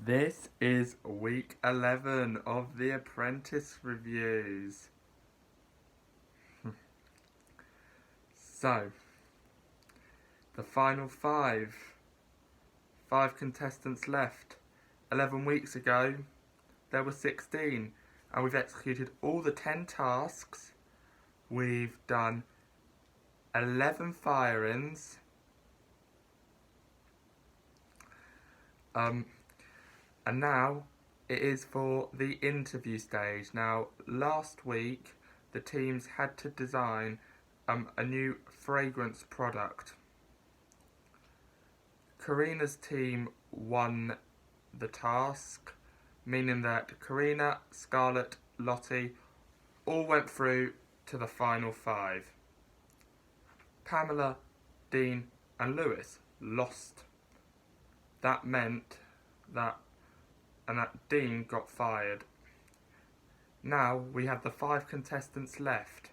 This is week 11 of the Apprentice reviews. So, the final five contestants left. 11 weeks ago, there were 16, and we've executed all the 10 tasks. We've done 11 fire-ins. And now it is for the interview stage. Now, last week the teams had to design a new fragrance product. Karina's team won the task, meaning that Karina, Scarlett, Lottie all went through to the final five. Pamela, Dean and Lewis lost. That meant that Dean got fired. Now we have the 5 contestants left.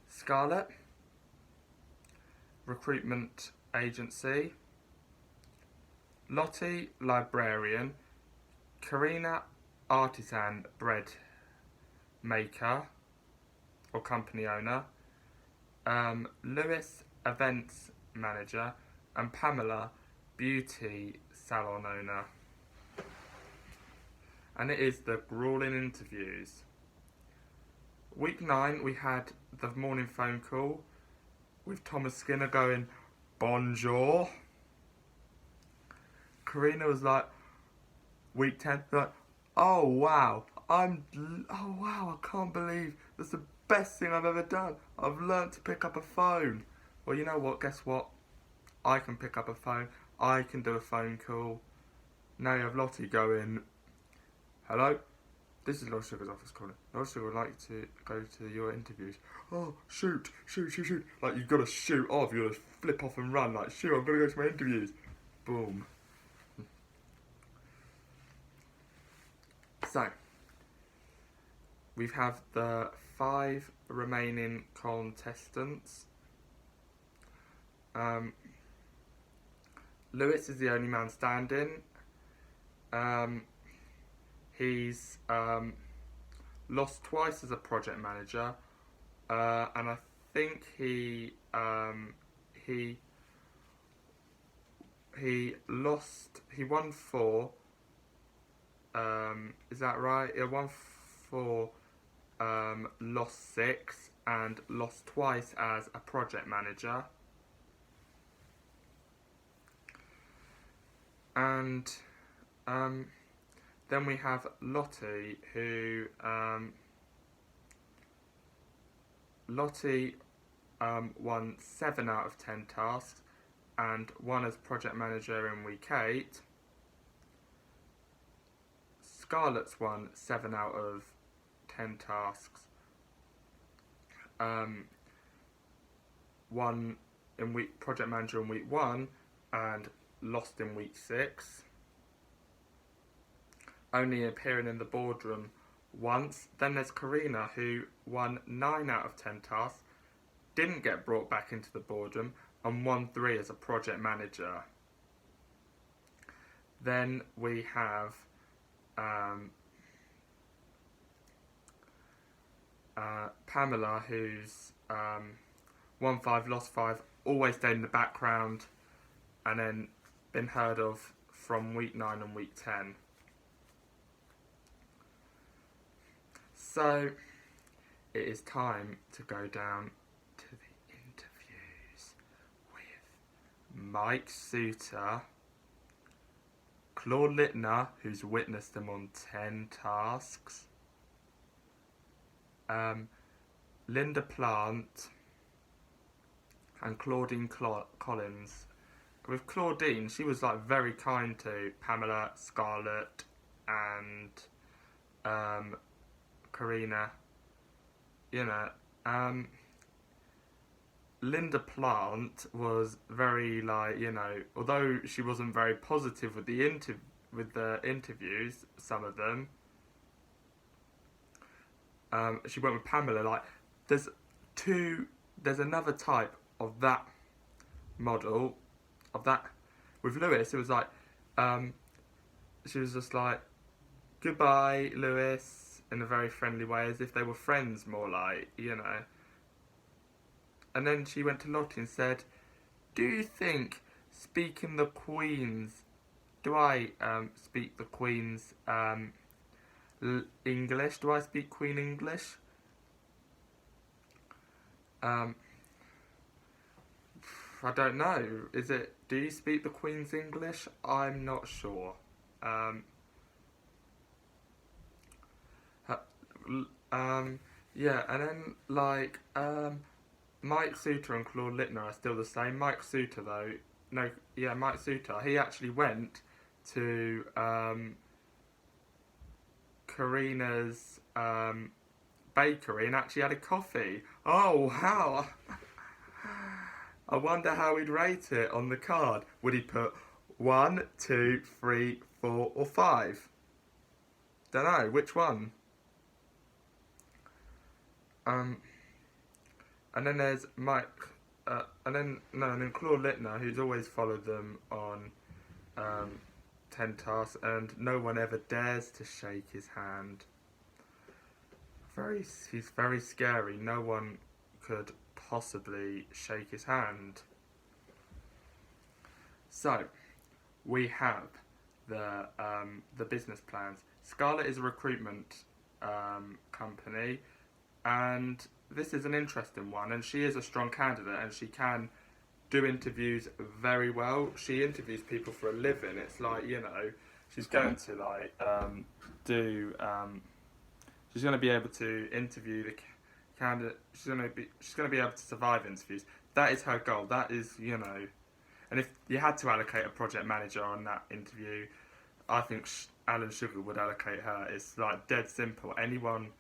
Scarlett, recruitment agency. Lottie, librarian. Karina, artisan bread maker or company owner. Lewis, events manager. And Pamela, beauty salon owner. And it is the grueling interviews. Week 9 we had the morning phone call with Thomas Skinner going, bonjour. Karina was like, week 10, like, oh wow, I can't believe that's the best thing I've ever done. I've learnt to pick up a phone. Well, you know what, guess what? I can pick up a phone. I can do a phone call. Now you have Lottie going, hello, this is Lord Sugar's office calling. Lord Sugar would like to go to your interviews. Oh, shoot. Like, you've got to shoot off. You've got to flip off and run. Like, shoot, I'm going to go to my interviews. Boom. So, we have the 5 remaining contestants. Lewis is the only man standing. He's lost twice as a project manager, and I think he won 4. Is that right? He won 4, lost 6, and lost twice as a project manager. And then we have Lottie, who won 7 out of 10 tasks and won as project manager in week 8. Scarlett's won 7 out of 10 tasks, won in project manager in week 1 and lost in week 6, only appearing in the boardroom once. Then there's Karina, who won 9 out of 10 tasks, didn't get brought back into the boardroom, and won 3 as a project manager. Then we have Pamela, who's won 5, lost 5, always stayed in the background, and then been heard of from week 9 and week 10. So it is time to go down to the interviews with Mike Souter, Claude Littner, who's witnessed them on 10 tasks, Linda Plant, and Claudine Collins. With Claudine, she was like very kind to Pamela, Scarlett, and Karina. You know, Linda Plant was very although she wasn't very positive with the interviews, some of them. She went with Pamela. There's another type of that model of that. With Lewis, it was like um, she was just like, "Goodbye, Lewis," in a very friendly way, as if they were friends, more like, you know. And then she went to Lottie and said, "Do you think speaking the Queen's, do I speak the Queen's English? Do I speak Queen English?" Um, I don't know. Is it? Do you speak the Queen's English? I'm not sure. Um, uh, yeah, and then like Mike Souter and Claude Littner are still the same. Mike Souter though, no, yeah, Mike Souter. He actually went to Karina's bakery and actually had a coffee. Oh wow! I wonder how he'd rate it on the card. Would he put 1, 2, 3, 4, or 5? Don't know. Which one? And then there's Mike, and then Claude Littner, who's always followed them on 10 tasks, and no one ever dares to shake his hand. He's very scary. No one could possibly shake his hand. So, we have the business plans. Scarlett is a recruitment company, and this is an interesting one, and she is a strong candidate, and she can do interviews very well. She interviews people for a living. It's like, you know, she's going to like she's going to be able to interview the candidate. She's going to be able to survive interviews. That is her goal. That is, you know, and if you had to allocate a project manager on that interview, I think Alan Sugar would allocate her. It's like dead simple. Anyone,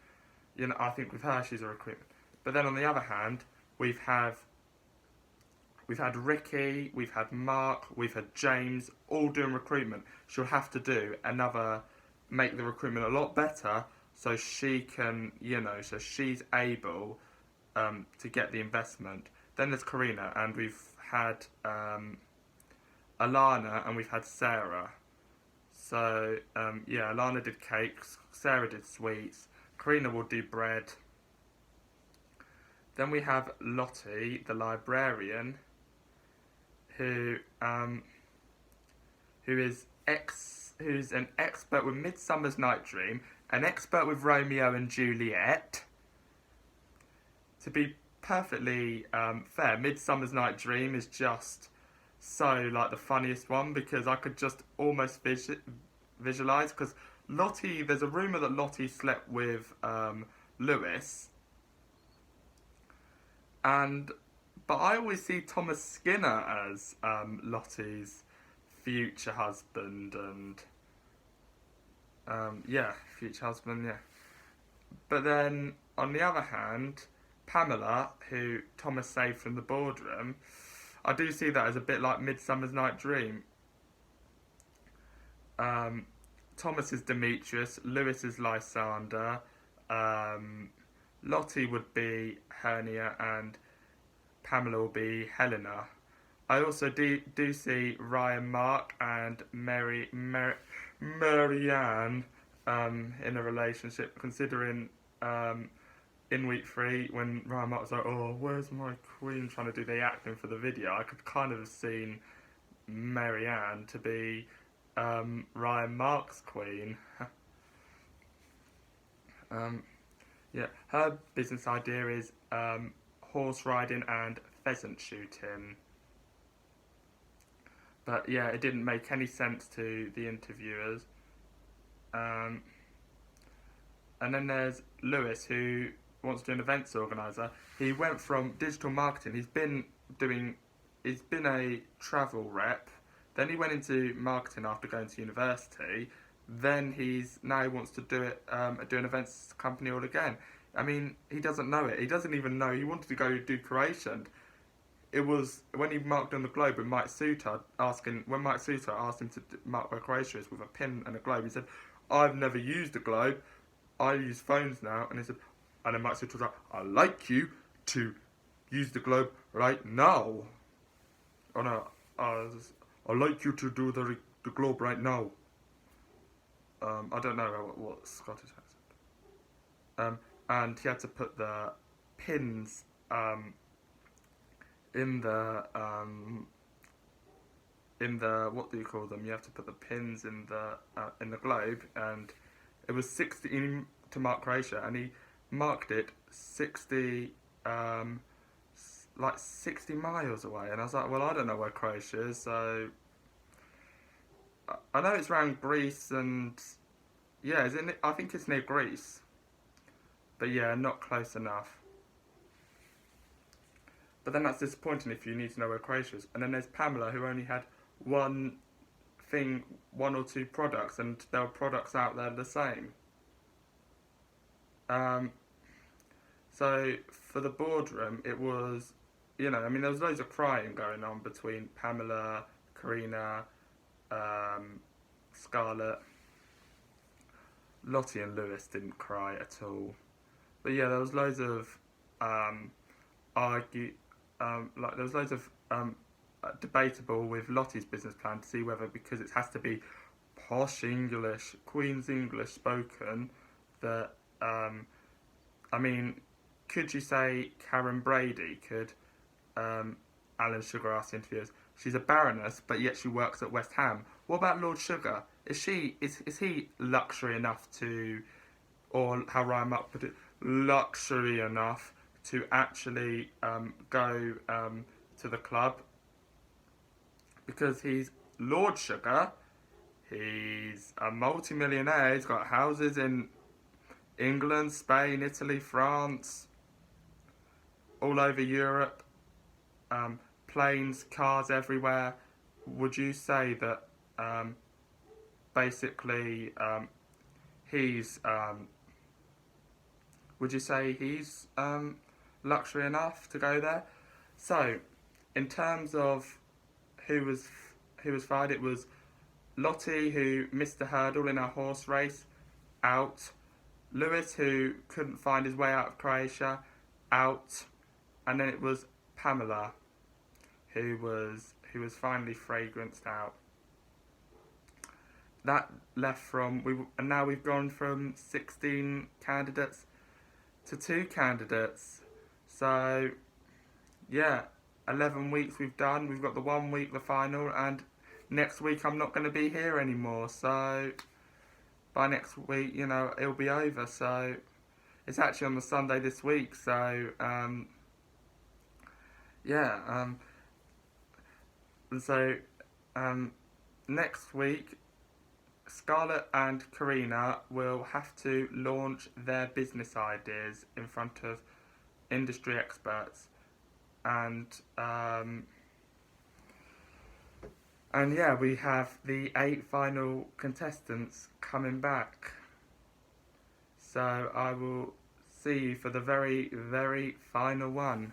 you know, I think with her she's a recruitment. But then on the other hand, we've had Ricky, we've had Mark, we've had James, all doing recruitment. She'll have to do make the recruitment a lot better, so she can, you know, so she's able to get the investment. Then there's Karina, and we've had Alana, and we've had Sarah. So yeah, Alana did cakes, Sarah did sweets, Karina will do bread. Then we have Lottie, the librarian, who's an expert with Midsummer's Night Dream, an expert with Romeo and Juliet. To be perfectly fair, Midsummer's Night Dream is just so like the funniest one, because I could just almost visualise, because Lottie, there's a rumour that Lottie slept with Lewis, but I always see Thomas Skinner as Lottie's future husband, and future husband, yeah. But then on the other hand, Pamela, who Thomas saved from the boardroom, I do see that as a bit like Midsummer's Night Dream. Thomas is Demetrius, Lewis is Lysander, Lottie would be Hernia, and Pamela will be Helena. I also do see Ryan Mark and Marianne in a relationship, considering in week 3 when Ryan Mark was like, "Oh, where's my queen?" trying to do the acting for the video, I could kind of have seen Marianne to be Ryan Mark's queen. Yeah, her business idea is horse riding and pheasant shooting. But yeah, it didn't make any sense to the interviewers. And then there's Lewis, who wants to be an events organiser. He went from digital marketing. He's been a travel rep. Then he went into marketing after going to university. Then he wants to do an events company all again. I mean, he doesn't know it. He doesn't even know. He wanted to go do creation. It was when he marked on the globe with Mike Souter asked him to mark where Croatia is with a pin and a globe. He said, "I've never used a globe. I use phones now." And he said, and then Mike Souter was like, "I'd like you to use the globe right now. Oh no, I'd like you to do the the globe right now. I don't know what Scottish accent. And he had to put the pins in the what do you call them? You have to put the pins in the globe, and it was 60 to mark Croatia, and he marked it 60 like 60 miles away, and I was like, well, I don't know where Croatia is, so I know it's around Greece, and yeah, is it? I think it's near Greece, but yeah, not close enough. But then that's disappointing if you need to know where Croatia is. And then there's Pamela, who only had one or two products, and there were products out there the same. So for the boardroom, it was, there was loads of crying going on between Pamela, Karina, Scarlett. Lottie and Lewis didn't cry at all. But yeah, there was loads of debatable with Lottie's business plan to see whether, because it has to be posh English, Queen's English spoken, that could you say Karen Brady? Could Alan Sugar ask the interviewers? She's a baroness, but yet she works at West Ham. What about Lord Sugar? Is he luxury enough to, or how Ryan Muck put it, luxury enough to actually go to the club? Because he's Lord Sugar, he's a multi-millionaire, he's got houses in England, Spain, Italy, France, all over Europe, planes, cars everywhere. Would you say that would you say he's luxury enough to go there? So, in terms of who was fired, it was Lottie, who missed the hurdle in her horse race, out. Lewis, who couldn't find his way out of Croatia, out. And then it was Pamela, who was finally fragranced out. That left and now we've gone from 16 candidates to 2 candidates. So, yeah, 11 weeks we've done. We've got the 1 week, the final, and next week I'm not going to be here anymore. So, by next week, it'll be over. So, it's actually on the Sunday this week. So, next week, Scarlett and Karina will have to launch their business ideas in front of industry experts, and yeah, we have the 8 final contestants coming back. So I will see you for the very, very final one.